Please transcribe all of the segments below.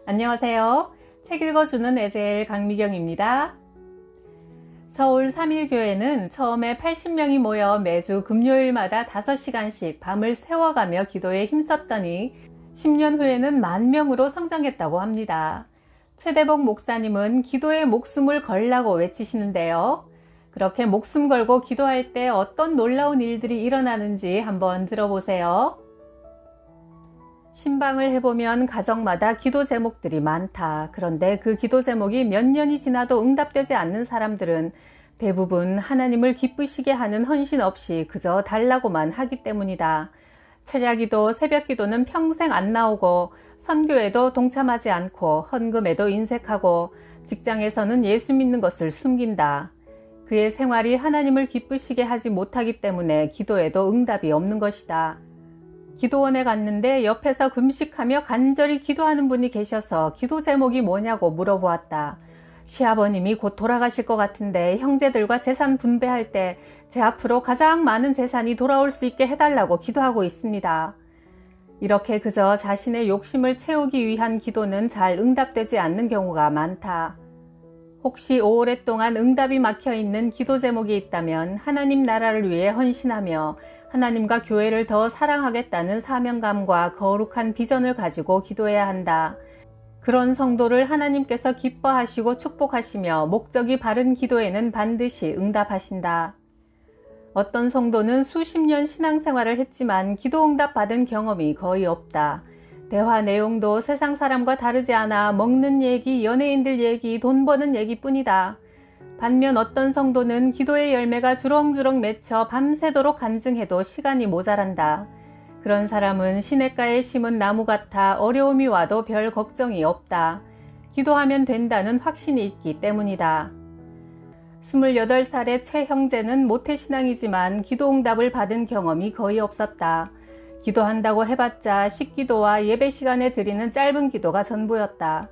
안녕하세요. 책 읽어주는 에세엘 강미경입니다. 서울 3일교회는 처음에 80명이 모여 매주 금요일마다 5시간씩 밤을 새워가며 기도에 힘썼더니 10년 후에는 10,000명으로 성장했다고 합니다. 최대복 목사님은 기도에 목숨을 걸라고 외치시는데요. 그렇게 목숨 걸고 기도할 때 어떤 놀라운 일들이 일어나는지 한번 들어보세요. 신방을 해보면 가정마다 기도 제목들이 많다. 그런데 그 기도 제목이 몇 년이 지나도 응답되지 않는 사람들은 대부분 하나님을 기쁘시게 하는 헌신 없이 그저 달라고만 하기 때문이다. 철야기도, 새벽기도는 평생 안 나오고 선교에도 동참하지 않고 헌금에도 인색하고 직장에서는 예수 믿는 것을 숨긴다. 그의 생활이 하나님을 기쁘시게 하지 못하기 때문에 기도에도 응답이 없는 것이다. 기도원에 갔는데 옆에서 금식하며 간절히 기도하는 분이 계셔서 기도 제목이 뭐냐고 물어보았다. 시아버님이 곧 돌아가실 것 같은데 형제들과 재산 분배할 때 제 앞으로 가장 많은 재산이 돌아올 수 있게 해달라고 기도하고 있습니다. 이렇게 그저 자신의 욕심을 채우기 위한 기도는 잘 응답되지 않는 경우가 많다. 혹시 오랫동안 응답이 막혀있는 기도 제목이 있다면 하나님 나라를 위해 헌신하며 하나님과 교회를 더 사랑하겠다는 사명감과 거룩한 비전을 가지고 기도해야 한다. 그런 성도를 하나님께서 기뻐하시고 축복하시며 목적이 바른 기도에는 반드시 응답하신다. 어떤 성도는 수십 년 신앙생활을 했지만 기도 응답 받은 경험이 거의 없다. 대화 내용도 세상 사람과 다르지 않아 먹는 얘기, 연예인들 얘기, 돈 버는 얘기뿐이다. 반면 어떤 성도는 기도의 열매가 주렁주렁 맺혀 밤새도록 간증해도 시간이 모자란다. 그런 사람은 시냇가에 심은 나무 같아 어려움이 와도 별 걱정이 없다. 기도하면 된다는 확신이 있기 때문이다. 28살의 최 형제는 모태신앙이지만 기도응답을 받은 경험이 거의 없었다. 기도한다고 해봤자 식기도와 예배 시간에 드리는 짧은 기도가 전부였다.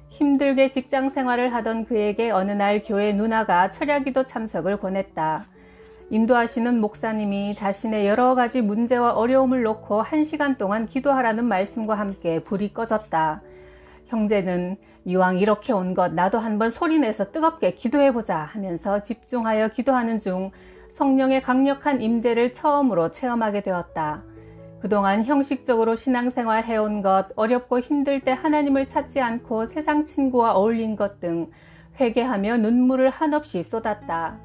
힘들게 직장 생활을 하던 그에게 어느 날 교회 누나가 철야기도 참석을 권했다. 인도하시는 목사님이 자신의 여러 가지 문제와 어려움을 놓고 1시간 동안 기도하라는 말씀과 함께 불이 꺼졌다. 형제는 이왕 이렇게 온 것 나도 한번 소리내서 뜨겁게 기도해보자 하면서 집중하여 기도하는 중 성령의 강력한 임재를 처음으로 체험하게 되었다. 그동안 형식적으로 신앙생활 해온 것, 어렵고 힘들 때 하나님을 찾지 않고 세상 친구와 어울린 것 등 회개하며 눈물을 한없이 쏟았다.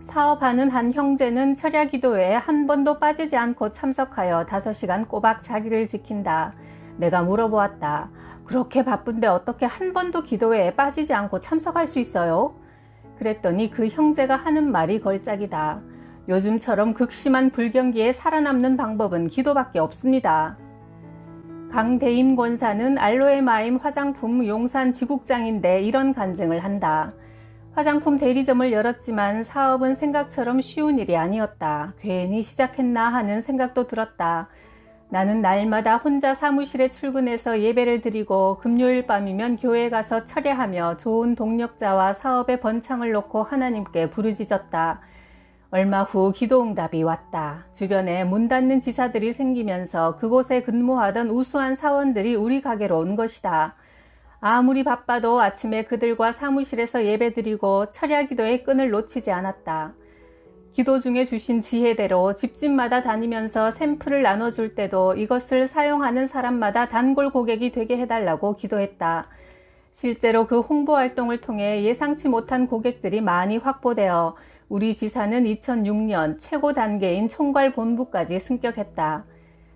사업하는 한 형제는 철야기도회에 한 번도 빠지지 않고 참석하여 5시간 꼬박 자리를 지킨다. 내가 물어보았다. 그렇게 바쁜데 어떻게 한 번도 기도회에 빠지지 않고 참석할 수 있어요? 그랬더니 그 형제가 하는 말이 걸작이다. 요즘처럼 극심한 불경기에 살아남는 방법은 기도밖에 없습니다. 강대임 권사는 알로에 마임 화장품 용산 지국장인데 이런 간증을 한다. 화장품 대리점을 열었지만 사업은 생각처럼 쉬운 일이 아니었다. 괜히 시작했나 하는 생각도 들었다. 나는 날마다 혼자 사무실에 출근해서 예배를 드리고 금요일 밤이면 교회에 가서 철야하며 좋은 동력자와 사업에 번창을 놓고 하나님께 부르짖었다. 얼마 후 기도응답이 왔다. 주변에 문 닫는 지사들이 생기면서 그곳에 근무하던 우수한 사원들이 우리 가게로 온 것이다. 아무리 바빠도 아침에 그들과 사무실에서 예배드리고 철야기도의 끈을 놓치지 않았다. 기도 중에 주신 지혜대로 집집마다 다니면서 샘플을 나눠줄 때도 이것을 사용하는 사람마다 단골 고객이 되게 해달라고 기도했다. 실제로 그 홍보활동을 통해 예상치 못한 고객들이 많이 확보되어 우리 지사는 2006년 최고 단계인 총괄 본부까지 승격했다.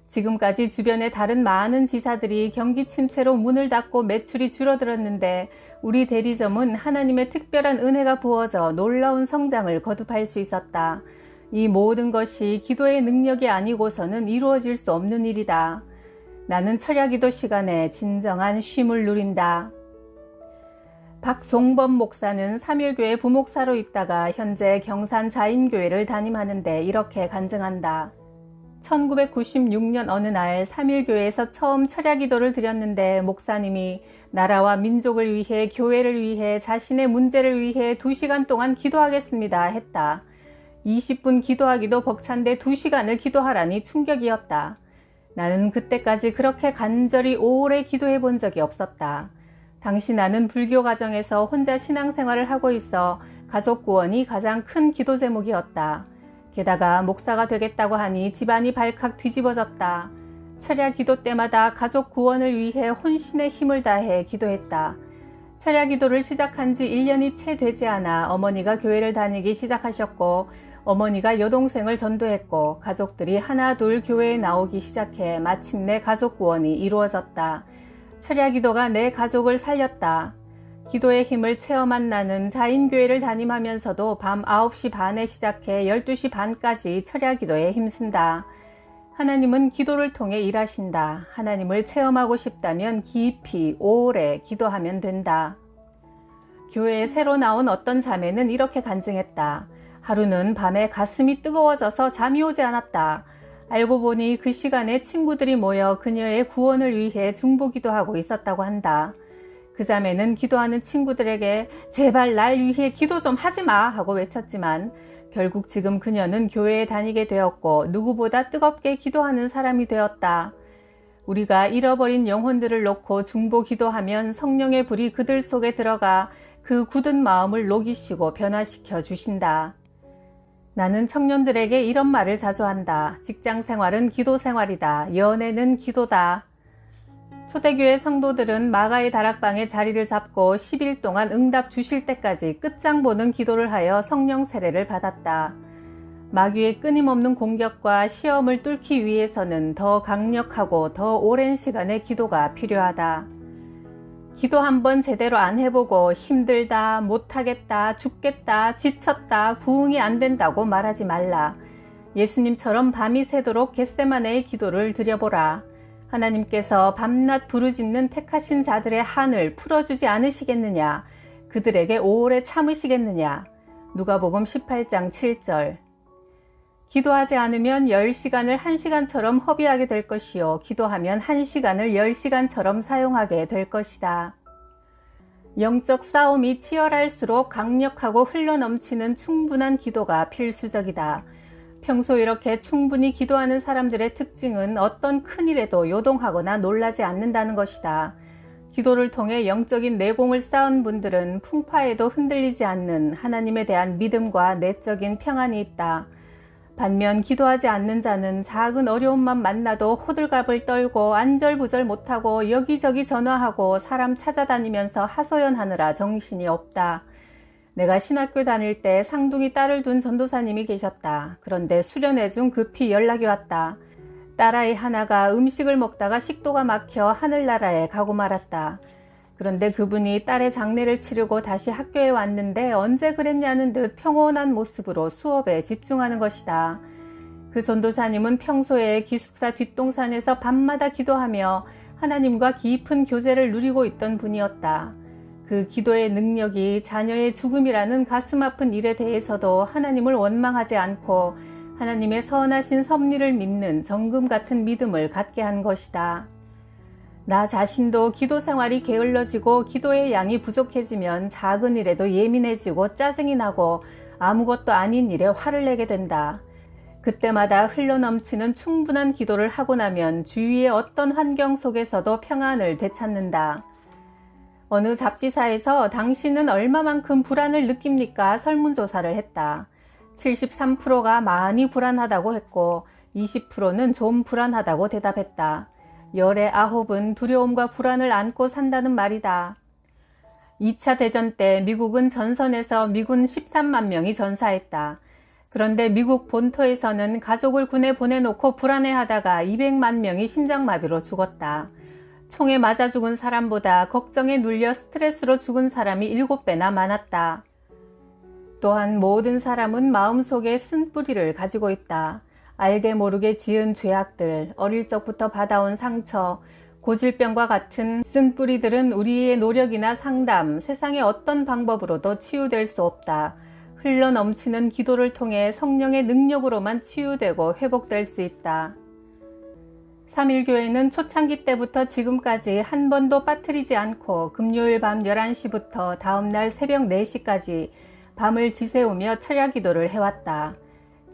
지금까지 주변의 다른 많은 지사들이 경기 침체로 문을 닫고 매출이 줄어들었는데 우리 대리점은 하나님의 특별한 은혜가 부어져 놀라운 성장을 거듭할 수 있었다. 이 모든 것이 기도의 능력이 아니고서는 이루어질 수 없는 일이다. 나는 철야기도 시간에 진정한 쉼을 누린다. 박종범 목사는 3일교회 부목사로 있다가 현재 경산 자인교회를 담임하는데 이렇게 간증한다. 1996년 어느 날 3일교회에서 처음 철야기도를 드렸는데 목사님이 나라와 민족을 위해 교회를 위해 자신의 문제를 위해 2시간 동안 기도하겠습니다 했다. 20분 기도하기도 벅찬데 2시간을 기도하라니 충격이었다. 나는 그때까지 그렇게 간절히 오래 기도해 본 적이 없었다. 당시 나는 불교 가정에서 혼자 신앙생활을 하고 있어 가족 구원이 가장 큰 기도 제목이었다. 게다가 목사가 되겠다고 하니 집안이 발칵 뒤집어졌다. 철야 기도 때마다 가족 구원을 위해 혼신의 힘을 다해 기도했다. 철야 기도를 시작한 지 1년이 채 되지 않아 어머니가 교회를 다니기 시작하셨고 어머니가 여동생을 전도했고 가족들이 하나 둘 교회에 나오기 시작해 마침내 가족 구원이 이루어졌다. 철야 기도가 내 가족을 살렸다. 기도의 힘을 체험한 나는 자인교회를 담임하면서도 밤 9시 반에 시작해 12시 반까지 철야 기도에 힘쓴다. 하나님은 기도를 통해 일하신다. 하나님을 체험하고 싶다면 깊이 오래 기도하면 된다. 교회에 새로 나온 어떤 자매는 이렇게 간증했다. 하루는 밤에 가슴이 뜨거워져서 잠이 오지 않았다. 알고 보니 그 시간에 친구들이 모여 그녀의 구원을 위해 중보기도하고 있었다고 한다. 그 자매는 기도하는 친구들에게 제발 날 위해 기도 좀 하지 마 하고 외쳤지만 결국 지금 그녀는 교회에 다니게 되었고 누구보다 뜨겁게 기도하는 사람이 되었다. 우리가 잃어버린 영혼들을 놓고 중보 기도하면 성령의 불이 그들 속에 들어가 그 굳은 마음을 녹이시고 변화시켜 주신다. 나는 청년들에게 이런 말을 자주 한다. 직장 생활은 기도 생활이다. 연애는 기도다. 초대교회 성도들은 마가의 다락방에 자리를 잡고 10일 동안 응답 주실 때까지 끝장 보는 기도를 하여 성령 세례를 받았다. 마귀의 끊임없는 공격과 시험을 뚫기 위해서는 더 강력하고 더 오랜 시간의 기도가 필요하다. 기도 한번 제대로 안 해보고 힘들다, 못하겠다, 죽겠다, 지쳤다, 부응이 안 된다고 말하지 말라. 예수님처럼 밤이 새도록 겟세마네의 기도를 드려보라. 하나님께서 밤낮 부르짖는 택하신 자들의 한을 풀어주지 않으시겠느냐? 그들에게 오래 참으시겠느냐? 누가복음 18장 7절. 기도하지 않으면 10시간을 1시간처럼 허비하게 될 것이요. 기도하면 1시간을 10시간처럼 사용하게 될 것이다. 영적 싸움이 치열할수록 강력하고 흘러넘치는 충분한 기도가 필수적이다. 평소 이렇게 충분히 기도하는 사람들의 특징은 어떤 큰일에도 요동하거나 놀라지 않는다는 것이다. 기도를 통해 영적인 내공을 쌓은 분들은 풍파에도 흔들리지 않는 하나님에 대한 믿음과 내적인 평안이 있다. 반면 기도하지 않는 자는 작은 어려움만 만나도 호들갑을 떨고 안절부절 못하고 여기저기 전화하고 사람 찾아다니면서 하소연하느라 정신이 없다. 내가 신학교 다닐 때 상둥이 딸을 둔 전도사님이 계셨다. 그런데 수련회 중 급히 연락이 왔다. 딸아이 하나가 음식을 먹다가 식도가 막혀 하늘나라에 가고 말았다. 그런데 그분이 딸의 장례를 치르고 다시 학교에 왔는데 언제 그랬냐는 듯 평온한 모습으로 수업에 집중하는 것이다. 그 전도사님은 평소에 기숙사 뒷동산에서 밤마다 기도하며 하나님과 깊은 교제를 누리고 있던 분이었다. 그 기도의 능력이 자녀의 죽음이라는 가슴 아픈 일에 대해서도 하나님을 원망하지 않고 하나님의 선하신 섭리를 믿는 정금 같은 믿음을 갖게 한 것이다. 나 자신도 기도 생활이 게을러지고 기도의 양이 부족해지면 작은 일에도 예민해지고 짜증이 나고 아무것도 아닌 일에 화를 내게 된다. 그때마다 흘러넘치는 충분한 기도를 하고 나면 주위의 어떤 환경 속에서도 평안을 되찾는다. 어느 잡지사에서 당신은 얼마만큼 불안을 느낍니까? 설문조사를 했다. 73%가 많이 불안하다고 했고 20%는 좀 불안하다고 대답했다. 열의 9은 두려움과 불안을 안고 산다는 말이다. 2차 대전 때 미국은 전선에서 미군 13만 명이 전사했다. 그런데 미국 본토에서는 가족을 군에 보내놓고 불안해하다가 200만 명이 심장마비로 죽었다. 총에 맞아 죽은 사람보다 걱정에 눌려 스트레스로 죽은 사람이 7배나 많았다. 또한 모든 사람은 마음속에 쓴뿌리를 가지고 있다. 알게 모르게 지은 죄악들, 어릴 적부터 받아온 상처, 고질병과 같은 쓴뿌리들은 우리의 노력이나 상담, 세상의 어떤 방법으로도 치유될 수 없다. 흘러넘치는 기도를 통해 성령의 능력으로만 치유되고 회복될 수 있다. 3.1교회는 초창기 때부터 지금까지 한 번도 빠뜨리지 않고 금요일 밤 11시부터 다음날 새벽 4시까지 밤을 지새우며 철야 기도를 해왔다.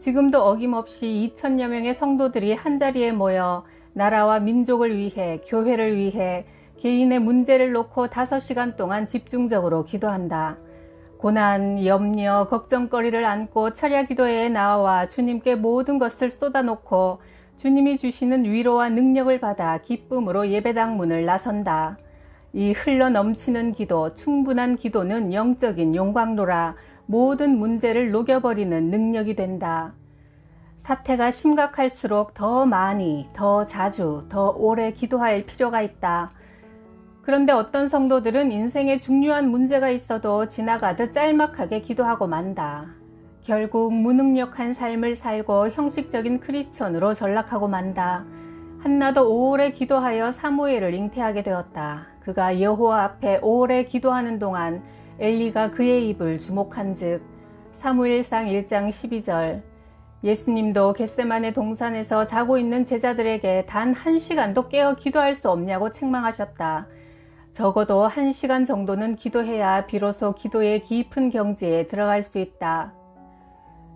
지금도 어김없이 2,000여 명의 성도들이 한자리에 모여 나라와 민족을 위해, 교회를 위해 개인의 문제를 놓고 5시간 동안 집중적으로 기도한다. 고난, 염려, 걱정거리를 안고 철야 기도회에 나와 주님께 모든 것을 쏟아놓고 주님이 주시는 위로와 능력을 받아 기쁨으로 예배당 문을 나선다. 이 흘러 넘치는 기도, 충분한 기도는 영적인 용광로라 모든 문제를 녹여버리는 능력이 된다. 사태가 심각할수록 더 많이, 더 자주, 더 오래 기도할 필요가 있다. 그런데 어떤 성도들은 인생에 중요한 문제가 있어도 지나가듯 짤막하게 기도하고 만다. 결국 무능력한 삶을 살고 형식적인 크리스천으로 전락하고 만다. 한나도 오래 기도하여 사무엘을 잉태하게 되었다. 그가 여호와 앞에 오래 기도하는 동안 엘리가 그의 입을 주목한즉 사무엘상 1장 12절 예수님도 겟세마네 동산에서 자고 있는 제자들에게 단 1시간도 깨어 기도할 수 없냐고 책망하셨다. 적어도 1시간 정도는 기도해야 비로소 기도의 깊은 경지에 들어갈 수 있다.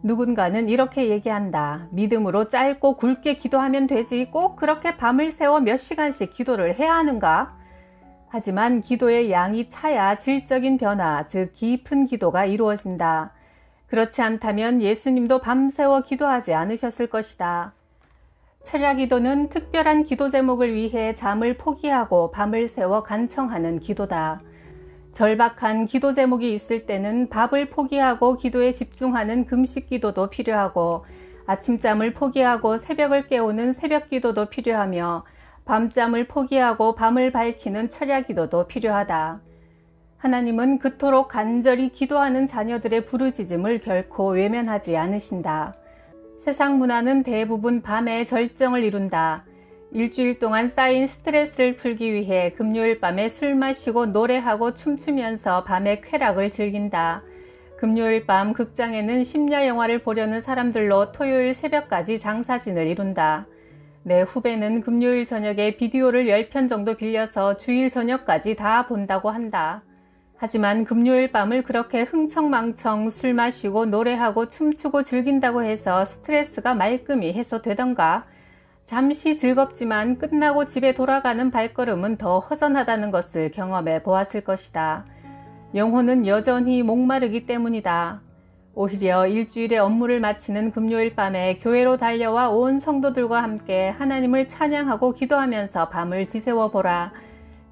누군가는 이렇게 얘기한다. 믿음으로 짧고 굵게 기도하면 되지 꼭 그렇게 밤을 새워 몇 시간씩 기도를 해야 하는가? 하지만 기도의 양이 차야 질적인 변화, 즉 깊은 기도가 이루어진다. 그렇지 않다면 예수님도 밤새워 기도하지 않으셨을 것이다. 철야 기도는 특별한 기도 제목을 위해 잠을 포기하고 밤을 새워 간청하는 기도다. 절박한 기도 제목이 있을 때는 밥을 포기하고 기도에 집중하는 금식 기도도 필요하고 아침잠을 포기하고 새벽을 깨우는 새벽 기도도 필요하며 밤잠을 포기하고 밤을 밝히는 철야 기도도 필요하다. 하나님은 그토록 간절히 기도하는 자녀들의 부르짖음을 결코 외면하지 않으신다. 세상 문화는 대부분 밤에 절정을 이룬다. 일주일 동안 쌓인 스트레스를 풀기 위해 금요일 밤에 술 마시고 노래하고 춤추면서 밤의 쾌락을 즐긴다. 금요일 밤 극장에는 심야 영화를 보려는 사람들로 토요일 새벽까지 장사진을 이룬다. 내 후배는 금요일 저녁에 비디오를 10편 정도 빌려서 주일 저녁까지 다 본다고 한다. 하지만 금요일 밤을 그렇게 흥청망청 술 마시고 노래하고 춤추고 즐긴다고 해서 스트레스가 말끔히 해소되던가? 잠시 즐겁지만 끝나고 집에 돌아가는 발걸음은 더 허전하다는 것을 경험해 보았을 것이다. 영혼은 여전히 목마르기 때문이다. 오히려 일주일의 업무를 마치는 금요일 밤에 교회로 달려와 온 성도들과 함께 하나님을 찬양하고 기도하면서 밤을 지새워 보라.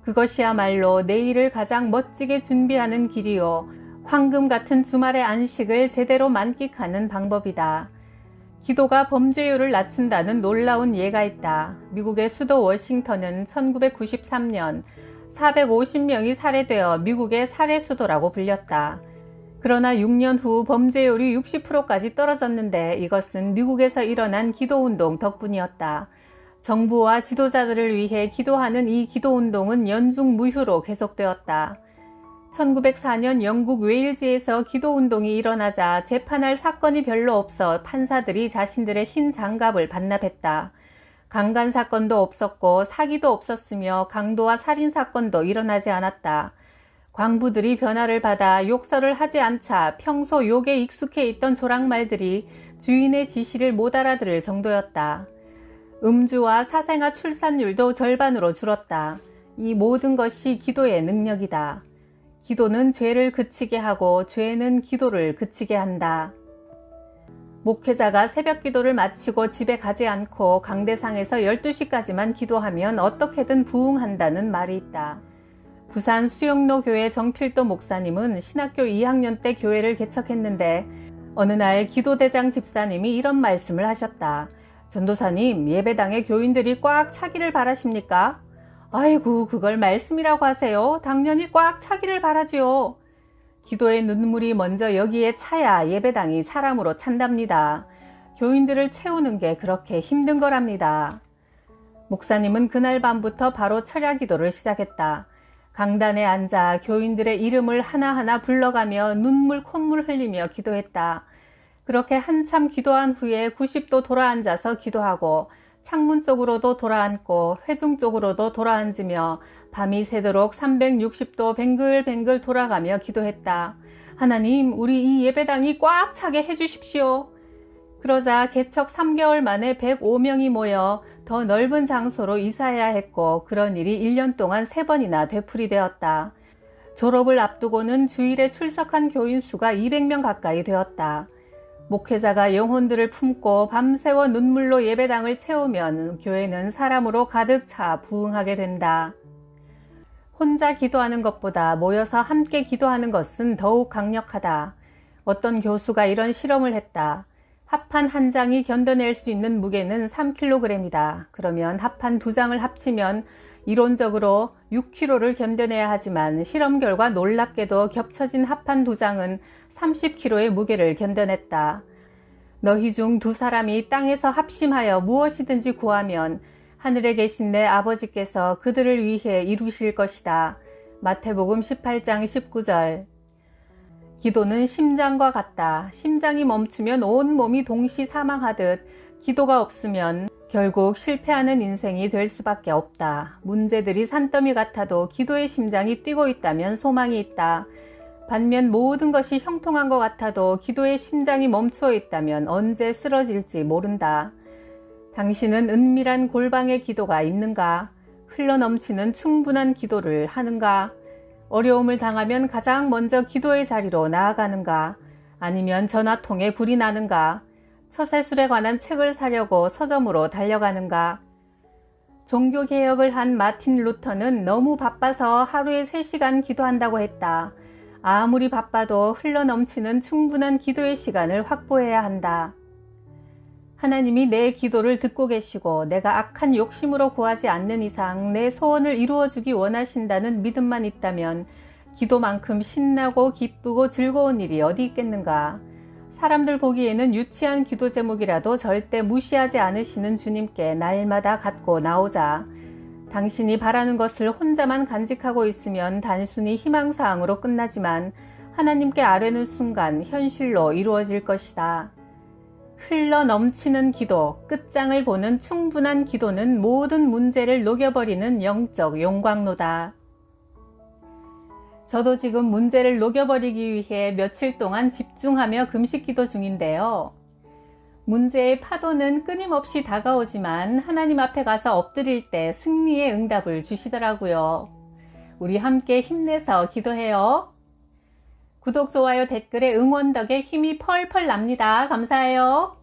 그것이야말로 내일을 가장 멋지게 준비하는 길이요. 황금 같은 주말의 안식을 제대로 만끽하는 방법이다. 기도가 범죄율을 낮춘다는 놀라운 예가 있다. 미국의 수도 워싱턴은 1993년 450명이 살해되어 미국의 살해 수도라고 불렸다. 그러나 6년 후 범죄율이 60%까지 떨어졌는데 이것은 미국에서 일어난 기도운동 덕분이었다. 정부와 지도자들을 위해 기도하는 이 기도운동은 연중무휴로 계속되었다. 1904년 영국 웨일즈에서 기도운동이 일어나자 재판할 사건이 별로 없어 판사들이 자신들의 흰 장갑을 반납했다. 강간 사건도 없었고 사기도 없었으며 강도와 살인 사건도 일어나지 않았다. 광부들이 변화를 받아 욕설을 하지 않자 평소 욕에 익숙해 있던 조랑말들이 주인의 지시를 못 알아들을 정도였다. 음주와 사생아 출산율도 절반으로 줄었다. 이 모든 것이 기도의 능력이다. 기도는 죄를 그치게 하고 죄는 기도를 그치게 한다. 목회자가 새벽 기도를 마치고 집에 가지 않고 강대상에서 12시까지만 기도하면 어떻게든 부흥한다는 말이 있다. 부산 수영로 교회 정필도 목사님은 신학교 2학년 때 교회를 개척했는데 어느 날 기도대장 집사님이 이런 말씀을 하셨다. 전도사님, 예배당에 교인들이 꽉 차기를 바라십니까? 아이고, 그걸 말씀이라고 하세요. 당연히 꽉 차기를 바라지요. 기도의 눈물이 먼저 여기에 차야 예배당이 사람으로 찬답니다. 교인들을 채우는 게 그렇게 힘든 거랍니다. 목사님은 그날 밤부터 바로 철야 기도를 시작했다. 강단에 앉아 교인들의 이름을 하나하나 불러가며 눈물 콧물 흘리며 기도했다. 그렇게 한참 기도한 후에 90도 돌아앉아서 기도하고 창문 쪽으로도 돌아앉고 회중 쪽으로도 돌아앉으며 밤이 새도록 360도 뱅글뱅글 돌아가며 기도했다. 하나님, 우리 이 예배당이 꽉 차게 해주십시오. 그러자 개척 3개월 만에 105명이 모여 더 넓은 장소로 이사해야 했고 그런 일이 1년 동안 3번이나 되풀이되었다. 졸업을 앞두고는 주일에 출석한 교인 수가 200명 가까이 되었다. 목회자가 영혼들을 품고 밤새워 눈물로 예배당을 채우면 교회는 사람으로 가득 차 부흥하게 된다. 혼자 기도하는 것보다 모여서 함께 기도하는 것은 더욱 강력하다. 어떤 교수가 이런 실험을 했다. 합판 한 장이 견뎌낼 수 있는 무게는 3kg이다. 그러면 합판 2장을 합치면 이론적으로 6kg를 견뎌내야 하지만 실험 결과 놀랍게도 겹쳐진 합판 2장은 30kg의 무게를 견뎌냈다. 너희 중 2사람이 땅에서 합심하여 무엇이든지 구하면 하늘에 계신 내 아버지께서 그들을 위해 이루실 것이다. 마태복음 18장 19절. 기도는 심장과 같다. 심장이 멈추면 온 몸이 동시 사망하듯 기도가 없으면 결국 실패하는 인생이 될 수밖에 없다. 문제들이 산더미 같아도 기도의 심장이 뛰고 있다면 소망이 있다. 반면 모든 것이 형통한 것 같아도 기도의 심장이 멈추어 있다면 언제 쓰러질지 모른다. 당신은 은밀한 골방의 기도가 있는가? 흘러넘치는 충분한 기도를 하는가? 어려움을 당하면 가장 먼저 기도의 자리로 나아가는가? 아니면 전화통에 불이 나는가? 처세술에 관한 책을 사려고 서점으로 달려가는가? 종교개혁을 한 마틴 루터는 너무 바빠서 하루에 3시간 기도한다고 했다. 아무리 바빠도 흘러넘치는 충분한 기도의 시간을 확보해야 한다. 하나님이 내 기도를 듣고 계시고 내가 악한 욕심으로 구하지 않는 이상 내 소원을 이루어주기 원하신다는 믿음만 있다면 기도만큼 신나고 기쁘고 즐거운 일이 어디 있겠는가. 사람들 보기에는 유치한 기도 제목이라도 절대 무시하지 않으시는 주님께 날마다 갖고 나오자. 당신이 바라는 것을 혼자만 간직하고 있으면 단순히 희망사항으로 끝나지만 하나님께 아뢰는 순간 현실로 이루어질 것이다. 흘러 넘치는 기도, 끝장을 보는 충분한 기도는 모든 문제를 녹여버리는 영적 용광로다. 저도 지금 문제를 녹여버리기 위해 며칠 동안 집중하며 금식기도 중인데요. 문제의 파도는 끊임없이 다가오지만 하나님 앞에 가서 엎드릴 때 승리의 응답을 주시더라고요. 우리 함께 힘내서 기도해요. 구독, 좋아요, 댓글에 응원 덕에 힘이 펄펄 납니다. 감사해요.